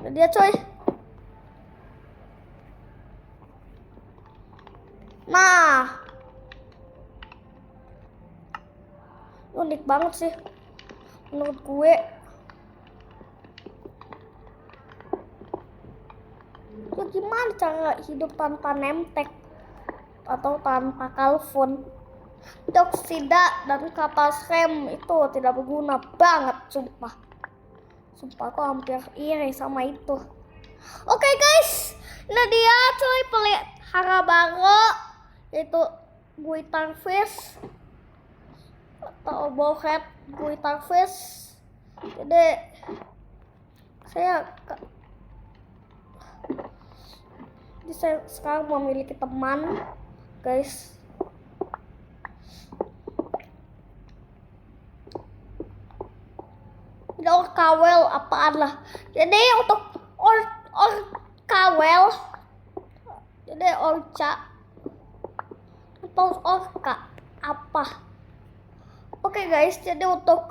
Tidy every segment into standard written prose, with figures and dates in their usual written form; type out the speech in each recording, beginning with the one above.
Ini dia coy. Nah, unik banget sih menurut gue. Ya gimana cara hidup tanpa nemtek atau tanpa kalfon? Dioksida dan kapal rem itu tidak berguna banget, sumpah. Sumpah aku hampir iri sama itu. Oke guys, ini dia coy pelihara baru, yaitu guitarfish atau bowhead guitarfish. Jadi saya sekarang memiliki teman guys. Orcawel apaan lah. Jadi untuk orcawel, jadi orca atau orca apa? Oke guys, jadi untuk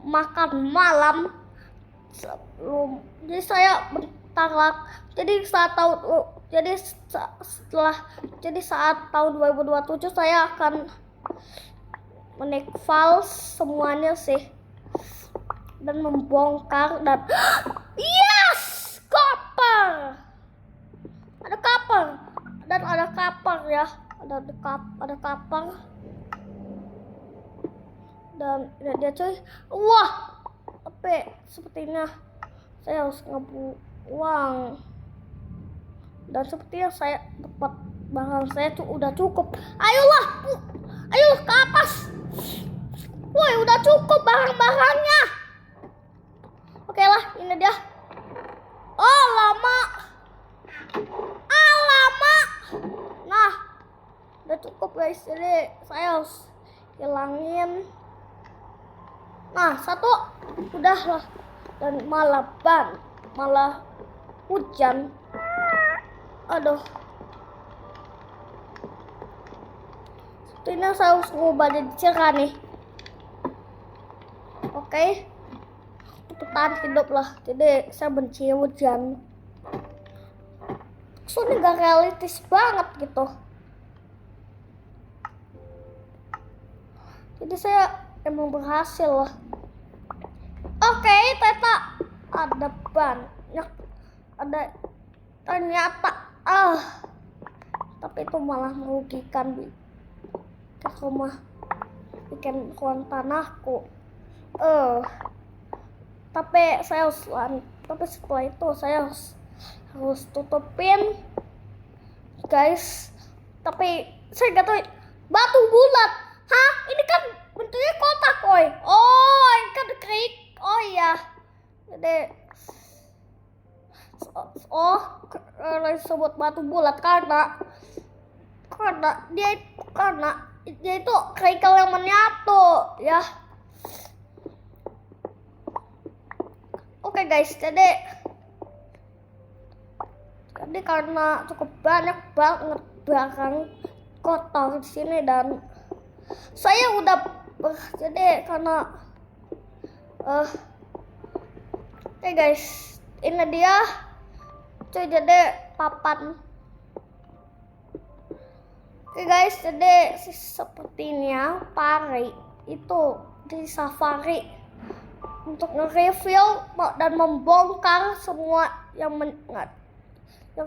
makan malam sebelum, jadi saya bentar lah. Jadi saat tahun 2027 saya akan menikval semuanya sih. Dan membongkar dan yes, koper. Ada koper dan ada kapal ya, ada kapal dan dia coy. Wah, tapi sepertinya saya harus ngebuang dan sepertinya saya dapat barang saya tuh udah cukup. Ayolah, ayo ke atas. Woi, udah cukup barang-barangnya. Oke lah, ini dia. Oh, lama. Lama. Nah, udah cukup guys. Jadi saya harus hilangin. Nah, satu udah lah. Dan malah hujan. Aduh. Sepertinya saya harus ngubah jadi cerah nih. Oke. Bertahan hidup lah. Jadi saya benci hujan. Soalnya gak realistis banget gitu. Jadi saya emang berhasil lah. Oke, ada banyak. Ada ternyata tapi itu malah merugikan ke rumah, bikin ruang tanahku. Tapi setelah itu saya harus tutupin guys. Tapi saya gak tahu batu bulat. Hah? Ini kan bentuknya kotak, oi. Oh, ini kan krik. Oh iya. Jadi disebut batu bulat karena dia itu kerikil yang menyatu ya. Oke guys, jadi karena cukup banyak banget barang kotor di sini dan saya udah jadi karena oke guys, ini dia cuy, jadi papan. Oke guys, jadi sepertinya pari itu di safari untuk nge-review dan membongkar semua yang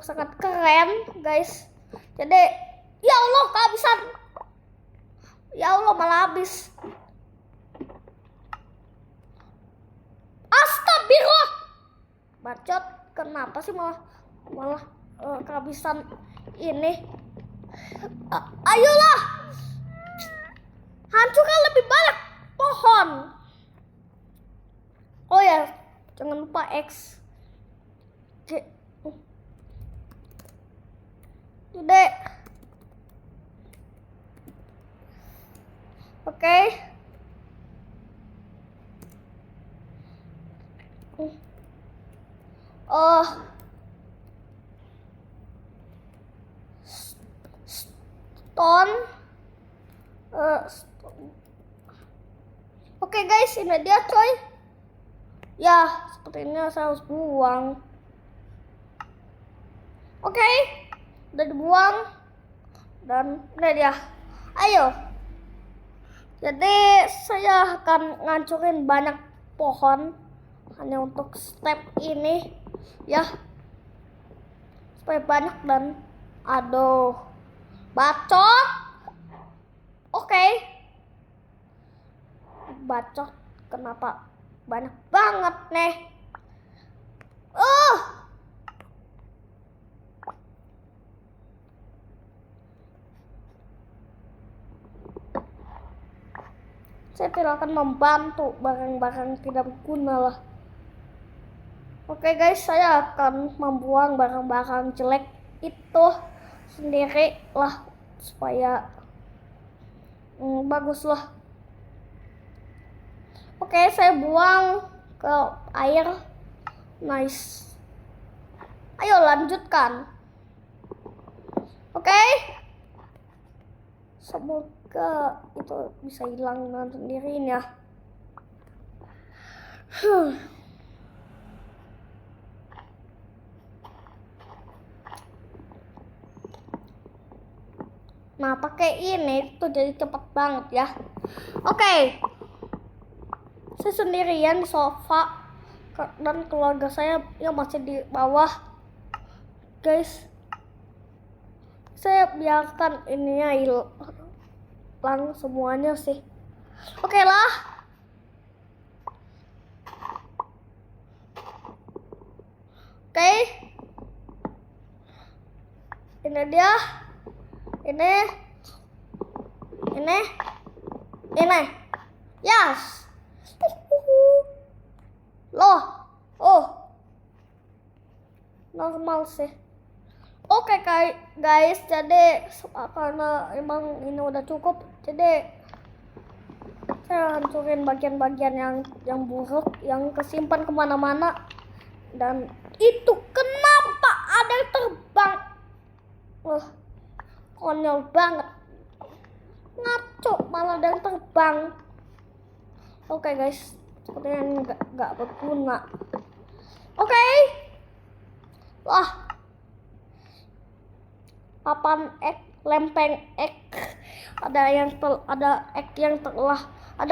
sangat keren guys. Jadi ya Allah, kehabisan. Ya Allah, malah habis. Astagfirullah. Bacot, kenapa sih malah kehabisan ini? Ayolah. Hancurkan lebih banyak pohon. Oh ya, jangan lupa X. Today. Oke. Stone. Oke guys, ini dia coy. Ya, sepertinya saya harus buang. Oke, udah dibuang dan udah dia. Ayo. Jadi saya akan ngancurin banyak pohon hanya untuk step ini ya, supaya banyak dan aduh bacot. Oke. Bacot kenapa banyak banget nih. Saya tidak akan membantu barang-barang tidak berguna lah. Oke guys, saya akan membuang barang-barang jelek itu sendiri lah supaya bagus lah. Oke, saya buang ke air. Nice. Ayo lanjutkan. Oke. Semoga itu bisa hilang dengan sendirinya. Nah, pakai ini tuh jadi cepet banget ya. Oke. Saya sendirian di sofa dan keluarga saya yang masih di bawah. Guys, saya biarkan ininya hilang semuanya sih. Oke lah. Oke. Ini dia. Ini. Yes. Loh. Oh. Normal sih. Oke guys, jadi karena emang ini udah cukup, jadi saya hancurin bagian-bagian yang buruk, yang kesimpan kemana-mana. Dan itu kenapa ada yang terbang? Konyol banget, ngaco malah ada yang terbang. Oke guys, sepertinya nggak berguna. Oke. Wah, papan ek, lempeng ek, ada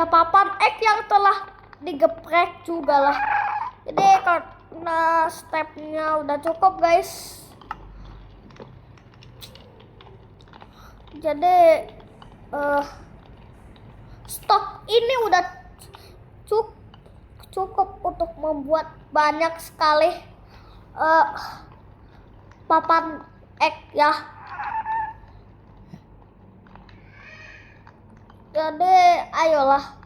papan ek yang telah digeprek juga lah. Jadi karena stepnya udah cukup guys, jadi stok ini udah cukup untuk membuat banyak sekali papan ek ya. Jadi ayolah.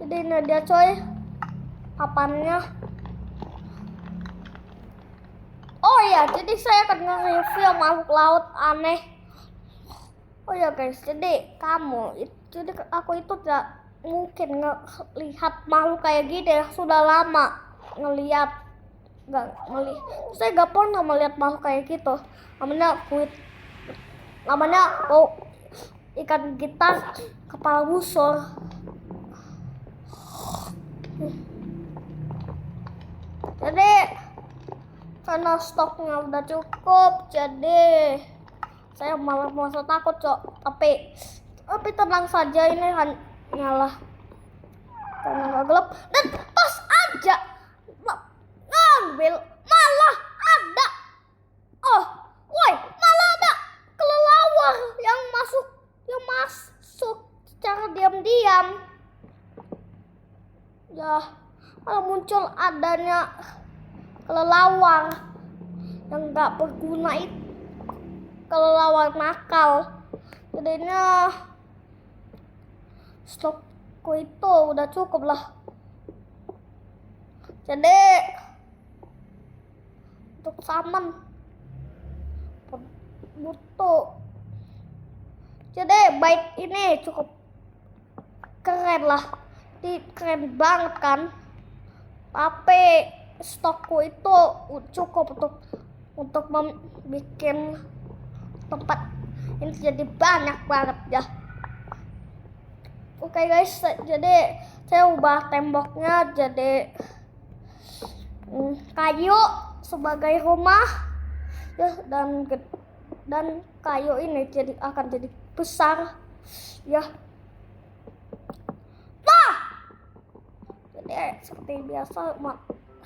Jadi ini dia coy papannya. Oh ya, jadi saya akan nge-review makhluk laut aneh. Oh ya guys, jadi aku itu tidak mungkin ngelihat makhluk kayak gini ya. Sudah lama saya gak pernah melihat makhluk kayak gitu. Namanya ikan gitar kepala busur. Jadi karena stoknya udah cukup, jadi saya malah merasa takut tapi tenang saja, ini hanyalah karena nggak gelap dan pas aja ngambil malah ada malah ada kelelawar yang masuk secara diam-diam ya. Kalau muncul adanya kelelawar yang nggak berguna itu, kelelawar nakal, jadinya stokku itu udah cukup lah. Jadi untuk salmon butuh, jadi bait ini cukup keren lah, keren banget kan. Tapi stokku itu cukup untuk membuat tempat ini jadi banyak banget ya. Oke guys, jadi saya ubah temboknya jadi kayu sebagai rumah. Ya, dan kayu ini akan jadi besar. Ya. Nah, jadi seperti biasa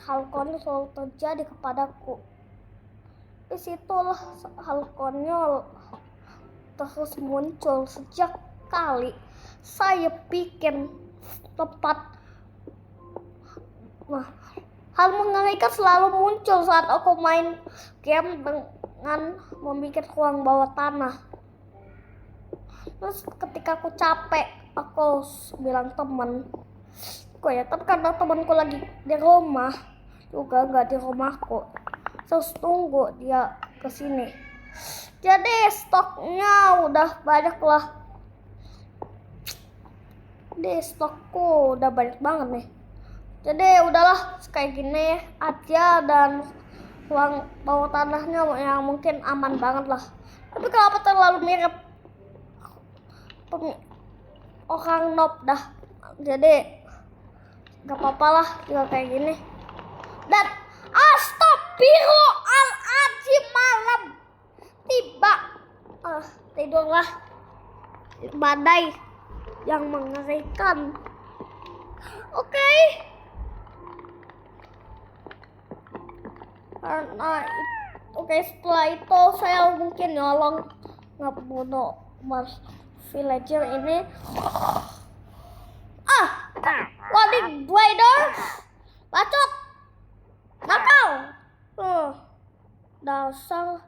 hal konyol selalu terjadi kepadaku. Disitulah hal konyol terus muncul sejak kali saya bikin tempat. Nah, hal mengerikan selalu muncul saat aku main game dengan membuat ruang bawah tanah. Terus ketika aku capek, aku bilang temen ya, tapi karena temanku lagi di rumah juga nggak di rumahku, terus tunggu dia kesini. Jadi stoknya udah banyak lah. Di stokku udah banyak banget nih. Jadi udahlah kayak gini aja, dan ruang bawah tanahnya yang mungkin aman banget lah. Tapi kenapa terlalu mirip orang noob dah. Jadi gak apa-apa lah juga kayak gini. Dan astagfirullahaladzim, malam tiba. Tidurlah badai yang mengerikan. Oke. Karena setelah itu saya mungkin nyolong ngebunuh mas villager ini. Loading Riders, bacot, nakal, dasar,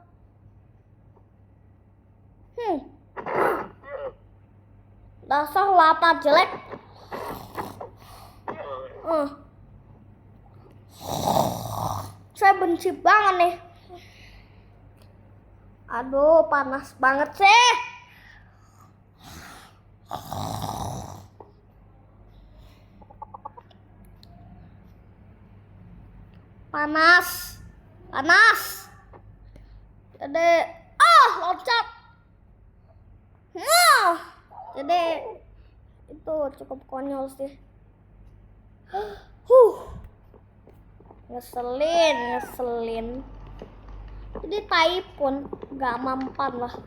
dasar lapa jelek. Saya benci banget nih. Aduh, panas banget sih. Panas. Jadi, loncat. Jadi itu cukup konyol sih. Ngeselin. Jadi tai pun gak mempan lah.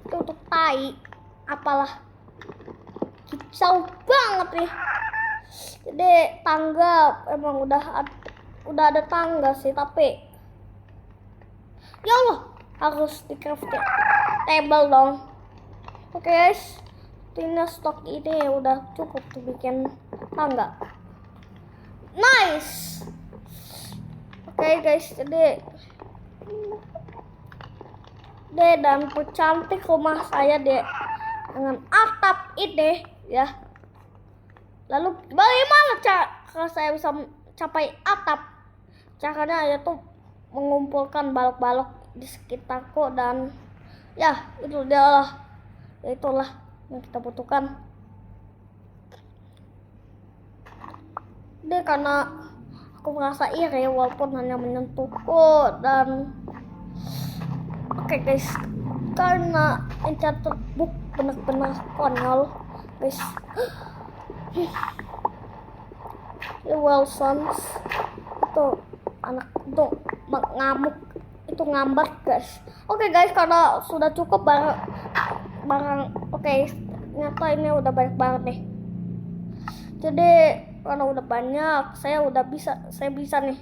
Itu untuk tai, apalah, kicau banget nih. Jadi tangga emang udah ada tangga sih, tapi ya Allah, harus di crafting table dong. Oke guys, tinggal stok ini udah cukup tuh bikin tangga. Nice. Oke guys, jadi dan cantik rumah saya dengan atap ini ya. Lalu bagaimana cara saya bisa mencapai atap? Caranya yaitu mengumpulkan balok-balok di sekitarku, dan ya itulah yang kita butuhkan. Jadi karena aku merasa iri walaupun hanya menyentuhku, dan oke guys, karena enchanted book benar-benar konyol guys. Wilsons itu anak itu ngamuk, itu ngambek guys. Oke guys, karena sudah cukup barang nyata ini udah banyak banget nih. Jadi karena udah banyak, saya bisa nih.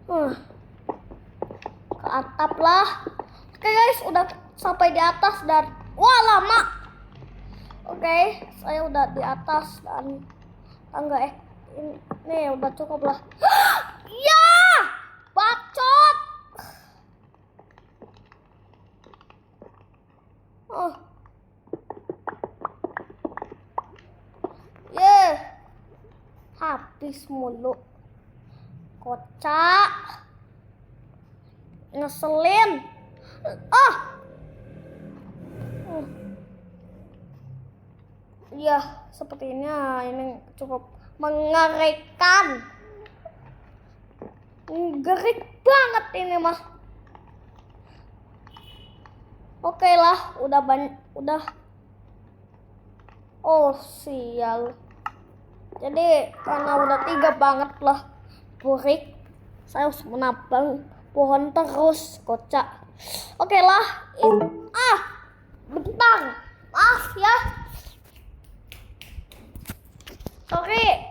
Ke atap lah. Oke guys, udah sampai di atas dan wah lama. Oke, saya udah di atas dan tangga ini udah cukup lah. Ya, bacot. Habis mulu, kocak, ngeselin. Ya, sepertinya ini cukup mengerikan. Gerik banget ini mah. Oke lah, udah. Oh sial. Jadi karena udah 3 banget lah burik. Saya harus menabang pohon terus, kocak. Oke lah. Bentar. Maaf ya. Sorry.